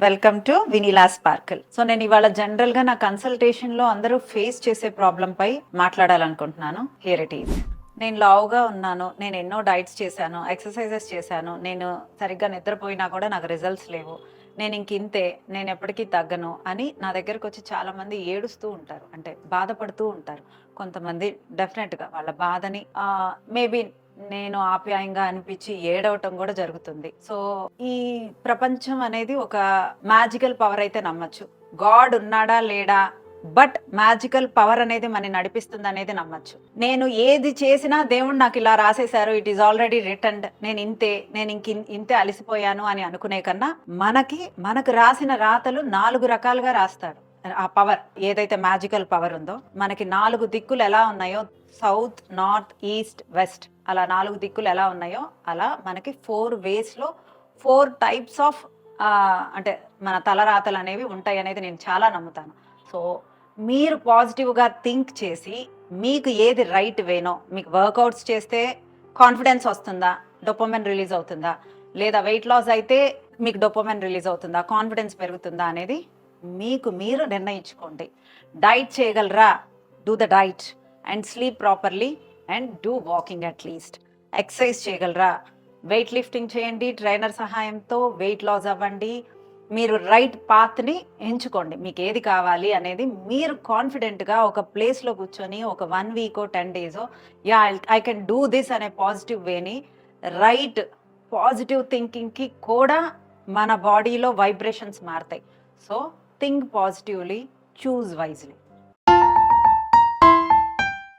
Welcome to Vineela sparkle. సో నేను ఇవాళ జనరల్ గా నా కన్సల్టేషన్ లో అందరూ ఫేస్ చేసే ప్రాబ్లం పై మాట్లాడాలనుకుంటున్నాను. Here it is. నేను లావుగా ఉన్నాను, నేను ఎన్నో డైట్స్ చేశాను, ఎక్సర్సైజెస్ చేశాను, నేను సరిగ్గా నిద్రపోయినా కూడా నాకు రిజల్ట్స్ లేవు, నేను ఇంతే, నేను ఎప్పటికీ తగ్గను అని నా దగ్గరకు వచ్చి చాలా మంది ఏడుస్తూ ఉంటారు, అంటే బాధపడుతూ ఉంటారు. కొంతమంది డెఫినెట్గా వాళ్ళ బాధని మేబీ నేను ఆప్యాయంగా అనిపించి ఏడవటం కూడా జరుగుతుంది. సో ఈ ప్రపంచం అనేది ఒక మ్యాజికల్ పవర్ అయితే నమ్మచ్చు. గాడ్ ఉన్నాడా లేడా, బట్ మ్యాజికల్ పవర్ అనేది మనని నడిపిస్తుంది అనేది నమ్మచ్చు. నేను ఏది చేసినా దేవుడు నాకు ఇలా రాసేశారు, ఇట్ ఈస్ ఆల్రెడీ రిటర్న్డ్, నేను ఇంతే అలసిపోయాను అని అనుకునే కన్నా మనకు రాసిన రాతలు 4 రకాలుగా రాస్తాడు. ఆ పవర్ ఏదైతే మ్యాజికల్ పవర్ ఉందో, మనకి 4 దిక్కులు ఎలా ఉన్నాయో, సౌత్, నార్త్, ఈస్ట్, వెస్ట్, అలా 4 దిక్కులు ఎలా ఉన్నాయో అలా మనకి 4 వేస్లో 4 టైప్స్ ఆఫ్ అంటే మన తలరాతలు అనేవి ఉంటాయి అనేది నేను చాలా నమ్ముతాను. సో మీరు పాజిటివ్గా థింక్ చేసి మీకు ఏది రైట్ వేనో, మీకు వర్కౌట్స్ చేస్తే కాన్ఫిడెన్స్ వస్తుందా, డోపమైన్ రిలీజ్ అవుతుందా, లేదా వెయిట్ లాస్ అయితే మీకు డోపమైన్ రిలీజ్ అవుతుందా, కాన్ఫిడెన్స్ పెరుగుతుందా అనేది మీకు మీరు నిర్ణయించుకోండి. డైట్ చేయగలరా, do the diet and sleep properly and do walking at least. Exercise చేయగలరా, వెయిట్ లిఫ్టింగ్ చేయండి, ట్రైనర్ సహాయంతో వెయిట్ లాస్ అవ్వండి. మీరు రైట్ పాత్ని ఎంచుకోండి. మీకు ఏది కావాలి అనేది మీరు కాన్ఫిడెంట్గా ఒక ప్లేస్లో కూర్చొని ఒక 1 వీకో 10 డేసో ఐ కెన్ డూ దిస్ అనే పాజిటివ్ వేని, రైట్ పాజిటివ్ థింకింగ్కి కూడా మన బాడీలో వైబ్రేషన్స్ మారుతాయి. So think positively, choose wisely.